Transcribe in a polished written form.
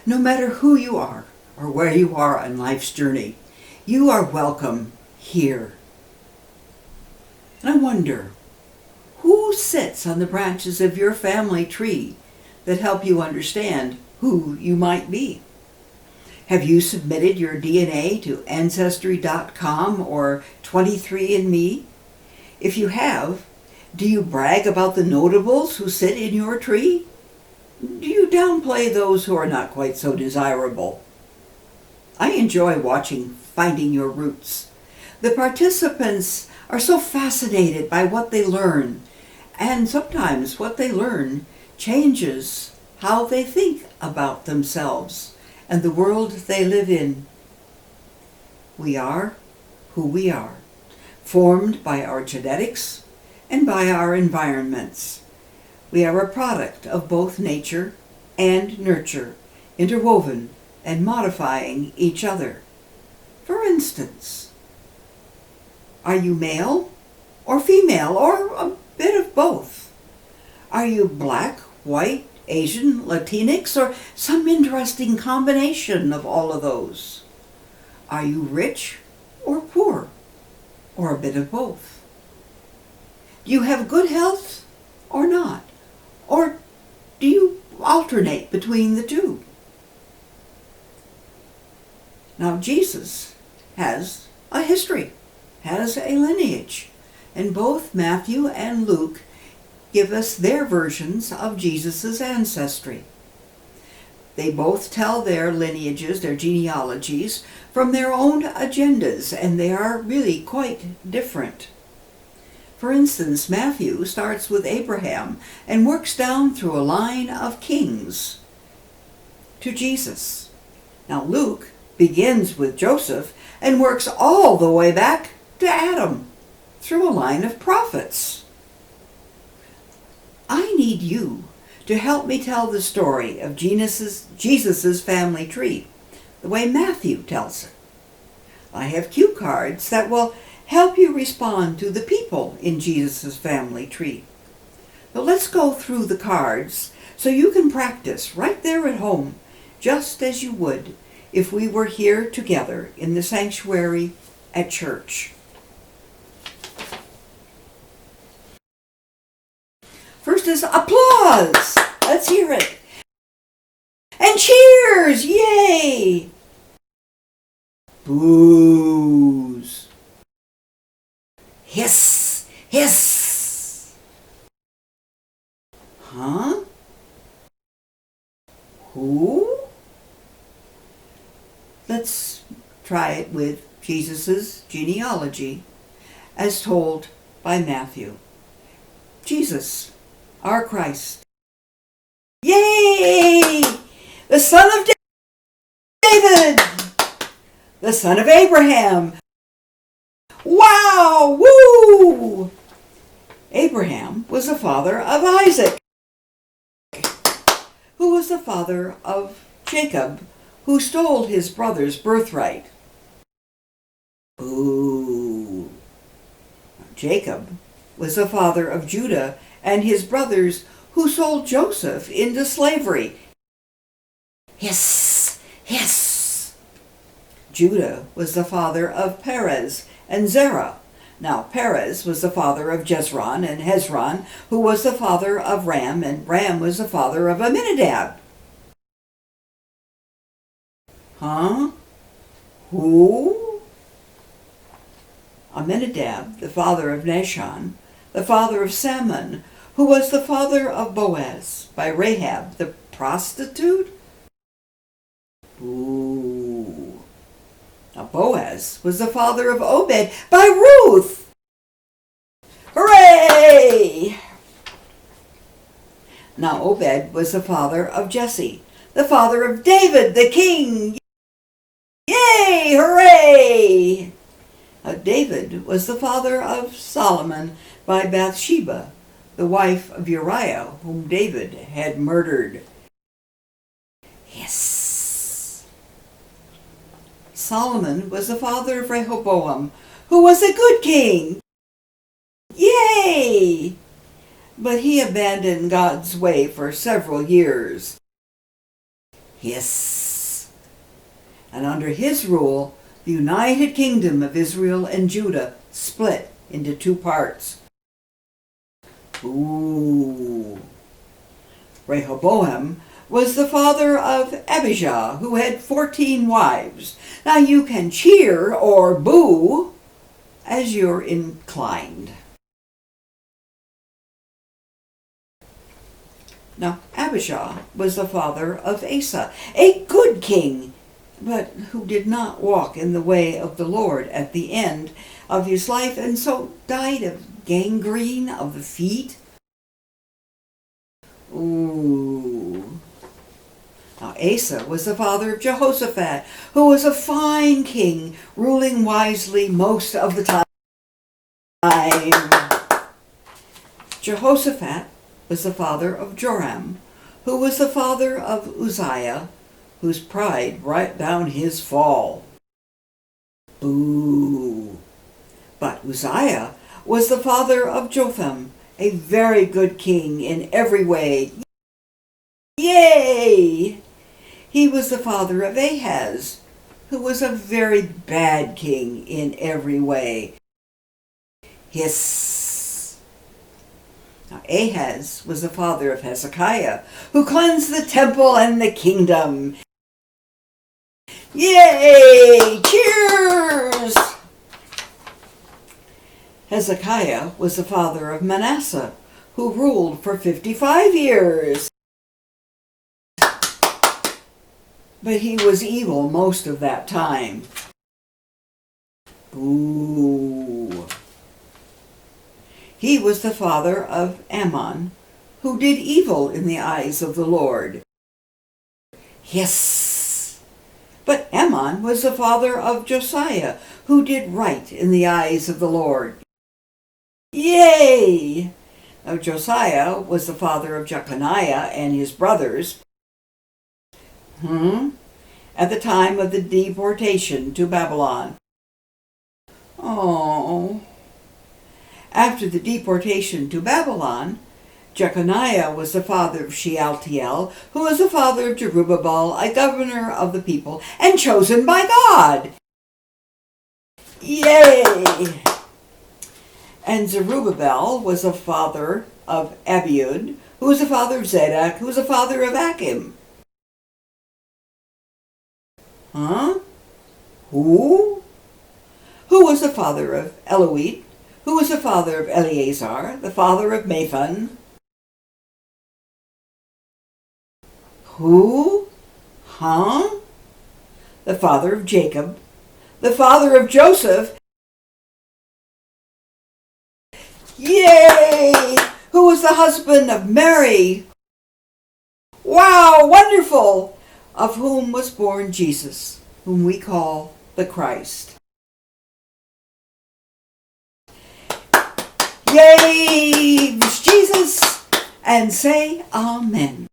No matter who you are or where you are on life's journey, you are welcome here. And I wonder, who sits on the branches of your family tree that help you understand who you might be? Have you submitted your DNA to Ancestry.com or 23andMe? If you have, do you brag about the notables who sit in your tree? Do you downplay those who are not quite so desirable? I enjoy watching Finding Your Roots. The participants are so fascinated by what they learn, and sometimes what they learn changes how they think about themselves and the world they live in. We are who we are, formed by our genetics and by our environments. We are a product of both nature and nurture, interwoven and modifying each other. For instance, are you male or female or a bit of both? Are you black, white, Asian, Latinx, or some interesting combination of all of those? Are you rich or poor, or a bit of both? Do you have good health or not? Or do you alternate between the two? Now, Jesus has a history, has a lineage, and both Matthew and Luke give us their versions of Jesus' ancestry. They both tell their lineages, their genealogies, from their own agendas, and they are really quite different. For instance, Matthew starts with Abraham and works down through a line of kings to Jesus. Now, Luke begins with Joseph and works all the way back to Adam through a line of prophets. I need you to help me tell the story of Jesus' family tree, the way Matthew tells it. I have cue cards that will help you respond to the people in Jesus' family tree. But let's go through the cards so you can practice right there at home, just as you would if we were here together in the sanctuary at church. First is applause. Let's hear it. And cheers. Yay. Boos. Hiss. Hiss. Huh? Who? Let's try it with Jesus' genealogy as told by Matthew. Jesus, our Christ. Yay! The son of David! The son of Abraham! Wow! Woo! Abraham was the father of Isaac, who was the father of Jacob, who stole his brother's birthright. Ooh. Jacob was the father of Judah and his brothers who sold Joseph into slavery. Hiss, hiss. Judah was the father of Perez and Zerah. Now, Perez was the father of Jezron and Hezron, who was the father of Ram, and Ram was the father of Amminadab. Huh? Who? Amminadab, the father of Nahshon, the father of Salmon, who was the father of Boaz, by Rahab the prostitute? Ooh. Now Boaz was the father of Obed, by Ruth. Hooray! Now Obed was the father of Jesse, the father of David the king. Yay! Hooray! Now David was the father of Solomon by Bathsheba, the wife of Uriah, whom David had murdered. Yes. Solomon was the father of Rehoboam, who was a good king. Yay! But he abandoned God's way for several years. Hiss. And under his rule, the united kingdom of Israel and Judah split into two parts. Ooh. Rehoboam was the father of Abijah, who had 14 wives. Now you can cheer or boo as you're inclined. Now Abijah was the father of Asa, a good king, but who did not walk in the way of the Lord at the end of his life, and so died of gangrene of the feet. Ooh. Now Asa was the father of Jehoshaphat, who was a fine king, ruling wisely most of the time. Jehoshaphat was the father of Joram, who was the father of Uzziah, whose pride brought down his fall. Boo! But Uzziah was the father of Jotham, a very good king in every way. Yay! He was the father of Ahaz, who was a very bad king in every way. Hiss! Now Ahaz was the father of Hezekiah, who cleansed the temple and the kingdom. Yay! Cheers! Hezekiah was the father of Manasseh, who ruled for 55 years. But he was evil most of that time. Boo! He was the father of Ammon, who did evil in the eyes of the Lord. Hiss! But Ammon was the father of Josiah, who did right in the eyes of the Lord. Yay! Now Josiah was the father of Jeconiah and his brothers. At the time of the deportation to Babylon. Oh. After the deportation to Babylon, Jeconiah was the father of Shealtiel, who was the father of Jerubbaal, a governor of the people, and chosen by God. Yay! And Zerubbabel was the father of Abiud, who was the father of Zadok, who was the father of Achim. Who? Who was the father of Eloit, who was the father of Eleazar, the father of Mathan? Who? The father of Jacob, the father of Joseph. Yay! Who was the husband of Mary? Wow, wonderful! Of whom was born Jesus, whom we call the Christ. Yay, Jesus, and say amen.